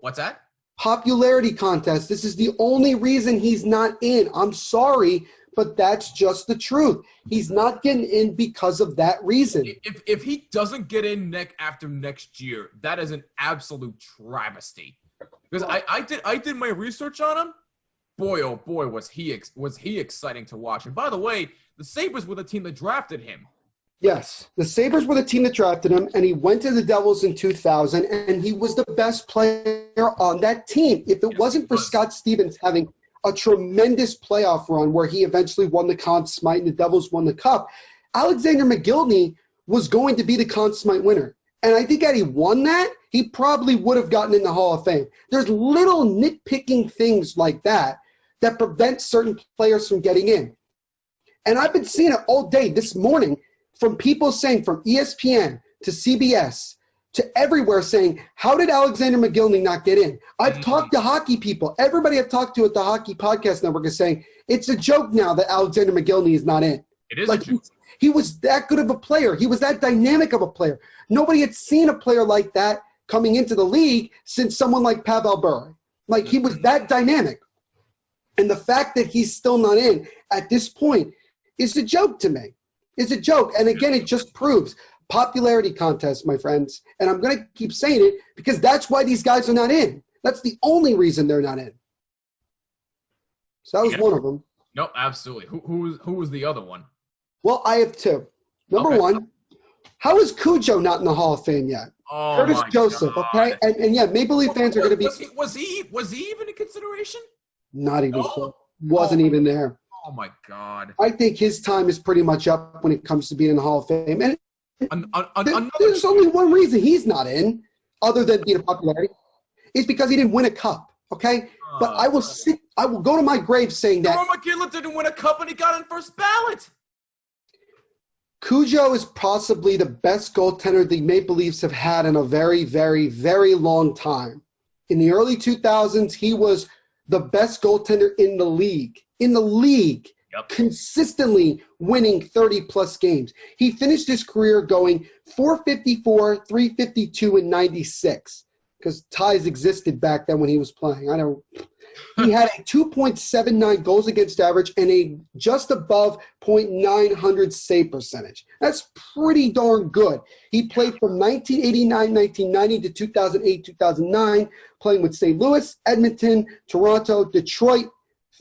What's that? Popularity contest. This is the only reason he's not in. I'm sorry, but that's just the truth. He's not getting in because of that reason. If he doesn't get in after next year, that is an absolute travesty. Because I did my research on him. Boy, oh boy, was he exciting to watch. And by the way, the Sabres were the team that drafted him. Yes, the Sabres were the team that drafted him, and he went to the Devils in 2000, and he was the best player on that team. If it wasn't for Scott Stevens having a tremendous playoff run where he eventually won the Conn Smythe and the Devils won the Cup, Alexander McGillney was going to be the Conn Smythe winner. And I think had he won that, he probably would have gotten in the Hall of Fame. There's little nitpicking things like that that prevent certain players from getting in. And I've been seeing it all day this morning from people saying, from ESPN to CBS to everywhere, saying, how did Alexander McGillney not get in? I've talked to hockey people. Everybody I've talked to at the Hockey Podcast Network is saying, it's a joke now that Alexander McGillney is not in. It is like a joke. He was that good of a player. He was that dynamic of a player. Nobody had seen a player like that coming into the league since someone like Pavel Bure. Like, he was that dynamic. And the fact that he's still not in at this point is a joke to me. It's a joke. And again, it just proves popularity contest, my friends. And I'm going to keep saying it because that's why these guys are not in. That's the only reason they're not in. So that was one of them. No, absolutely. Who was the other one? Well, I have two. Number one, how is Cujo not in the Hall of Fame yet? Oh, Curtis Joseph, God. okay? And yeah, Maple Leaf fans are going to be – Was he even in consideration? Not even close. Wasn't even there. Oh, my God. I think his time is pretty much up when it comes to being in the Hall of Fame. And there's only one reason he's not in, other than being a popularity, is because he didn't win a cup, okay? But I will go to my grave saying that. Jarome Iginla didn't win a cup and he got in first ballot. Cujo is possibly the best goaltender the Maple Leafs have had in a very, very, very long time. In the early 2000s, he was the best goaltender in the league. Yep. Consistently winning 30-plus games. He finished his career going .454, .352, and .96 because ties existed back then when he was playing. He had a 2.79 goals against average and a just above .900 save percentage. That's pretty darn good. He played from 1989-1990 to 2008-2009, playing with St. Louis, Edmonton, Toronto, Detroit,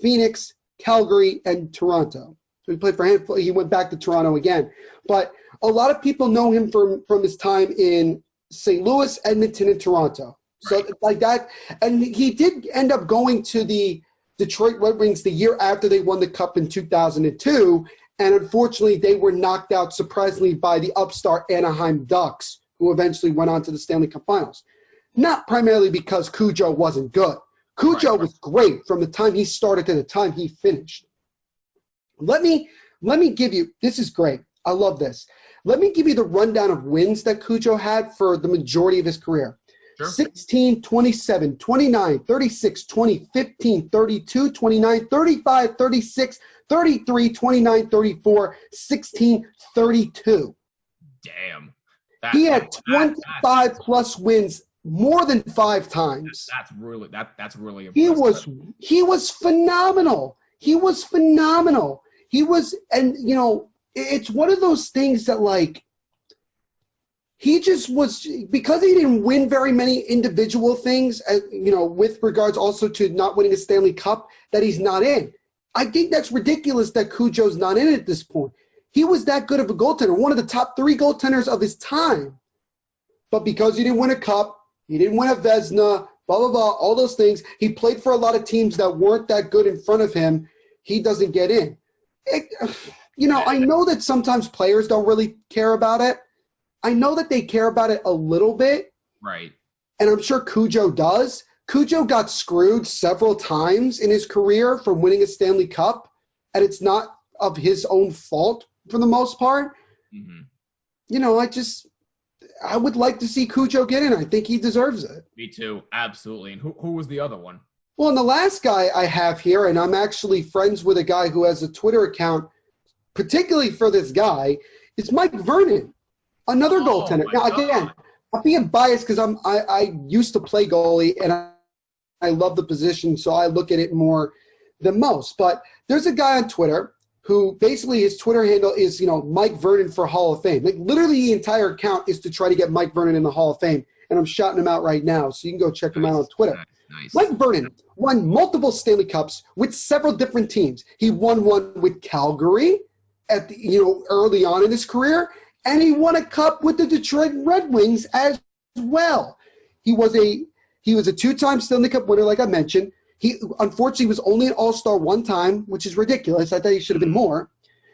Phoenix, Calgary, and Toronto. So he played for handful. He went back to Toronto again. But a lot of people know him from his time in St. Louis, Edmonton, and Toronto. So like that. And he did end up going to the Detroit Red Wings the year after they won the Cup in 2002. And unfortunately, they were knocked out surprisingly by the upstart Anaheim Ducks, who eventually went on to the Stanley Cup Finals. Not primarily because Cujo wasn't good. Cujo was great from the time he started to the time he finished. Let me give you, this is great. I love this. Let me give you the rundown of wins that Cujo had for the majority of his career. Sure. 16, 27, 29, 36, 20, 15, 32, 29, 35, 36, 33, 29, 34, 16, 32. Damn. He had 25-plus wins more than 5 times. That's really impressive. He was phenomenal. He was, and you know, it's one of those things that like he just was, because he didn't win very many individual things, you know, with regards also to not winning a Stanley Cup, that he's not in. I think that's ridiculous that Cujo's not in at this point. He was that good of a goaltender, one of the top 3 goaltenders of his time. But because he didn't win a cup, he didn't win a Vezina, blah, blah, blah, all those things. He played for a lot of teams that weren't that good in front of him. He doesn't get in. You know, I know that sometimes players don't really care about it. I know that they care about it a little bit. Right. And I'm sure Cujo does. Cujo got screwed several times in his career from winning a Stanley Cup, and it's not of his own fault for the most part. Mm-hmm. You know, I would like to see Cujo get in. I think he deserves it. Me too. Absolutely. And who was the other one? Well, and the last guy I have here, and I'm actually friends with a guy who has a Twitter account, particularly for this guy, is Mike Vernon, another goaltender. Now, again, I'm being biased because I used to play goalie, and I love the position, so I look at it more than most. But there's a guy on Twitter who basically his Twitter handle is, you know, Mike Vernon for Hall of Fame. Like literally the entire account is to try to get Mike Vernon in the Hall of Fame. And I'm shouting him out right now, so you can go check him out on Twitter. Nice. Mike Vernon won multiple Stanley Cups with several different teams. He won one with Calgary early on in his career, and he won a cup with the Detroit Red Wings as well. He was a 2-time Stanley Cup winner, like I mentioned. He unfortunately was only an All-Star one time, which is ridiculous. I thought he should have been more.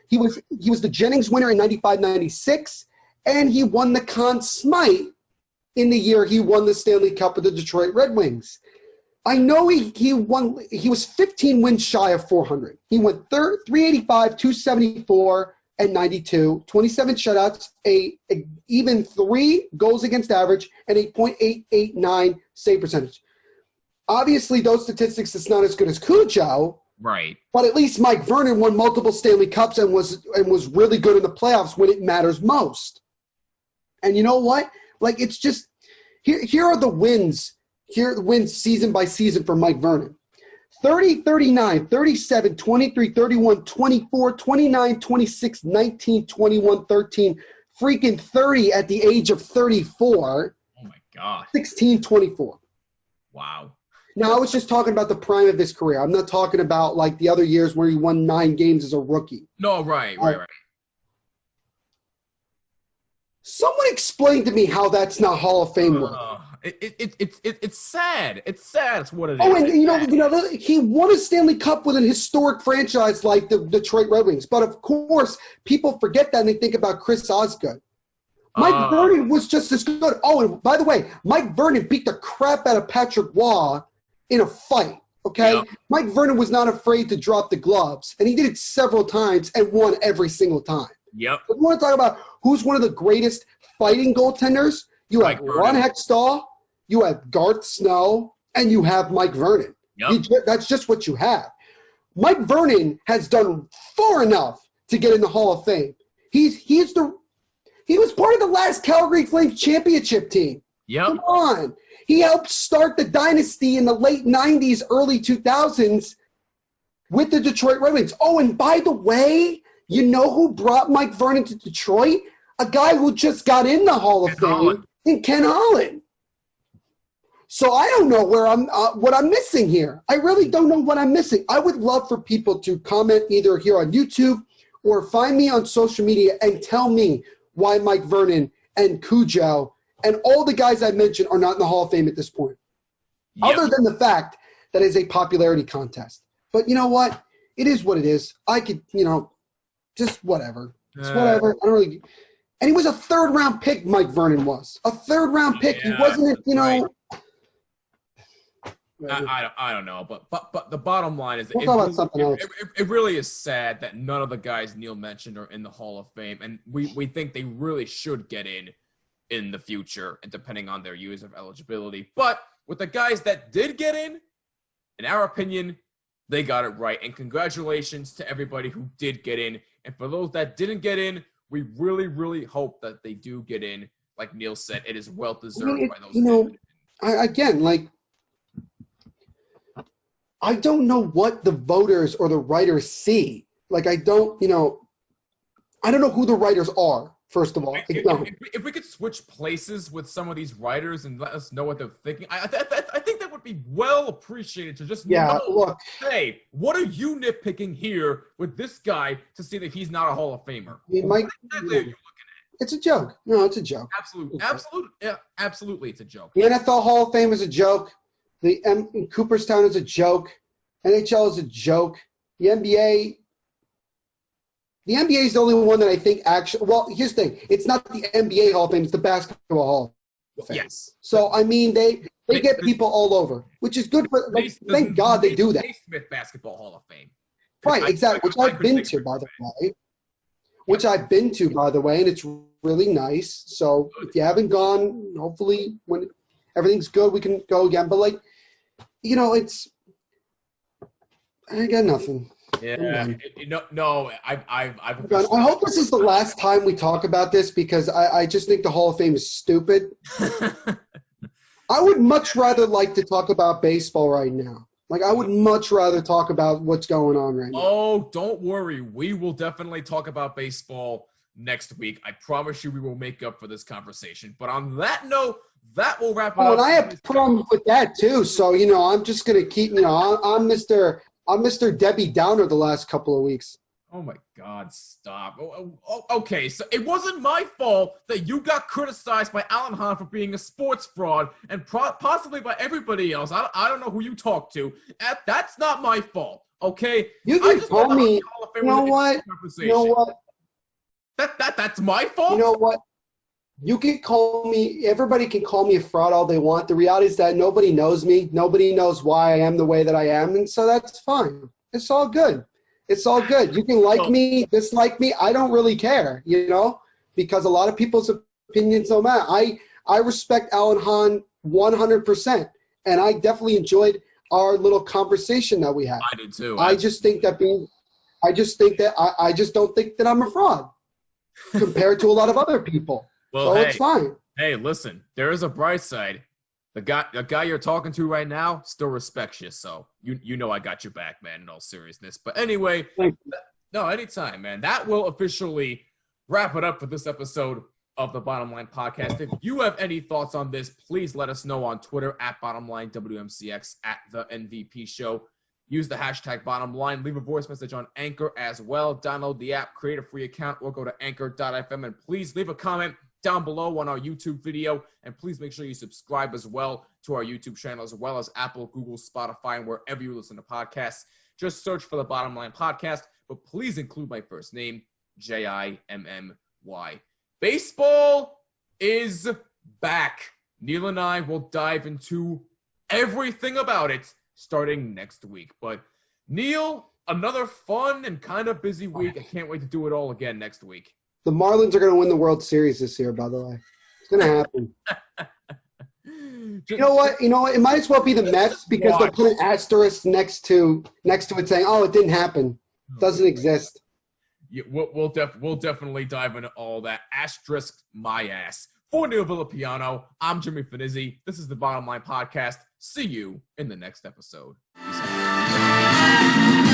He was the Jennings winner in 95-96, and he won the Conn Smythe in the year he won the Stanley Cup with the Detroit Red Wings. I know he won. He was 15 wins shy of 400. He went 385, 274, and 92. 27 shutouts, a even 3 goals against average, and a .889 save percentage. Obviously, those statistics, it's not as good as Cujo. Right. But at least Mike Vernon won multiple Stanley Cups and was really good in the playoffs when it matters most. And you know what? Like, it's just here are the wins. Here are the wins season by season for Mike Vernon. 30, 39, 37, 23, 31, 24, 29, 26, 19, 21, 13, freaking 30 at the age of 34. Oh my God. 16, 24. Wow. Now, I was just talking about the prime of his career. I'm not talking about like the other years where he won 9 games as a rookie. No, right. Someone explain to me how that's not Hall of Fame work. It's sad. It's sad. It's what it is. Oh, and you know, he won a Stanley Cup with an historic franchise like the Detroit Red Wings. But of course, people forget that and they think about Chris Osgood. Mike Vernon was just as good. Oh, and by the way, Mike Vernon beat the crap out of Patrick Waugh in a fight. Okay, yep. Mike Vernon was not afraid to drop the gloves, and he did it several times and won every single time. Yep. If you want to talk about who's one of the greatest fighting goaltenders, you have Ron Hextall, you have Garth Snow, and you have Mike Vernon. Yep. That's just what you have. Mike Vernon has done far enough to get in the Hall of Fame. He was part of the last Calgary Flames championship team. Yep. Come on. He helped start the dynasty in the late 90s, early 2000s with the Detroit Red Wings. Oh, and by the way, you know who brought Mike Vernon to Detroit? A guy who just got in the Hall of Fame, in Ken Holland. So I don't know what I'm missing here. I really don't know what I'm missing. I would love for people to comment either here on YouTube or find me on social media and tell me why Mike Vernon and Cujo and all the guys I mentioned are not in the Hall of Fame at this point. Yep. Other than the fact that it's a popularity contest. But you know what? It is what it is. I could, just whatever. It's whatever. I don't really. And he was a 3rd-round pick, Mike Vernon was. A 3rd-round pick. Yeah, he wasn't, right. I don't know, but the bottom line is we'll talk about something else. It really is sad that none of the guys Neil mentioned are in the Hall of Fame, and we think they really should get in the future, and depending on their years of eligibility. But with the guys that did get in our opinion, they got it right. And congratulations to everybody who did get in. And for those that didn't get in, we really, really hope that they do get in. Like Neil said, it is well deserved by those. I don't know what the voters or the writers see. Like, I don't know who the writers are. First of all, if we could switch places with some of these writers and let us know what they're thinking, I think that would be well appreciated to just know, look, hey, what are you nitpicking here with this guy to see that he's not a Hall of Famer? What exactly are you looking at? It's a joke. No, it's a joke. Absolutely, it's a joke. The NFL Hall of Fame is a joke. The Cooperstown is a joke. NHL is a joke. The NBA is the only one that I think actually – well, here's the thing. It's not the NBA Hall of Fame. It's the Basketball Hall of Fame. Yes. So, I mean, they get people all over, which is good. For thank God they do that. Smith Basketball Hall of Fame. Right, exactly, which I've been to, by the way. Which I've been to, by the way, and it's really nice. So, if you haven't gone, hopefully when everything's good, we can go again. But, it's – I got nothing. Yeah, I hope this is the last time we talk about this because I just think the Hall of Fame is stupid. I would much rather like to talk about baseball right now. Like, I would much rather talk about what's going on right now. Oh, don't worry. We will definitely talk about baseball next week. I promise you we will make up for this conversation. But on that note, that will wrap it up. Oh, and I have problems with that too. So, I'm just going to keep, I'm Mr. Debbie Downer the last couple of weeks. Oh, my God, stop. Okay, so it wasn't my fault that you got criticized by Alan Hahn for being a sports fraud and possibly by everybody else. I don't know who you talk to. That's not my fault, okay? You can call me. You know what? That's my fault? You know what? You can call me, everybody can call me a fraud all they want. The reality is that nobody knows me. Nobody knows why I am the way that I am. And so that's fine. It's all good. It's all good. You can like me, dislike me. I don't really care, because a lot of people's opinions don't matter. I respect Alan Hahn 100%. And I definitely enjoyed our little conversation that we had. I did too. I just don't think that I'm a fraud compared to a lot of other people. Well, so it's fine. Hey, listen, there is a bright side. The guy you're talking to right now still respects you, so you know I got your back, man, in all seriousness. But anyway, no, anytime, man. That will officially wrap it up for this episode of the Bottom Line Podcast. If you have any thoughts on this, please let us know on Twitter at BottomLineWMCX, at the NVP Show. Use the hashtag BottomLine. Leave a voice message on Anchor as well. Download the app, create a free account, or go to Anchor.fm. And please leave a comment down below on our YouTube video. And please make sure you subscribe as well to our YouTube channel, as well as Apple, Google, Spotify, and wherever you listen to podcasts. Just search for the Bottom Line Podcast. But please include my first name, Jimmy. Baseball is back. Neil and I will dive into everything about it starting next week. But Neil, another fun and kind of busy week. I can't wait to do it all again next week. The Marlins are going to win the World Series this year, by the way. It's going to happen. You know what? It might as well be the Mets because they'll put an asterisk next to it saying, "Oh, it didn't happen. It doesn't exist." Yeah, we'll definitely dive into all that. Asterisk my ass. For Neil Villapiano, I'm Jimmy Finizzi. This is the Bottom Line Podcast. See you in the next episode. Peace out.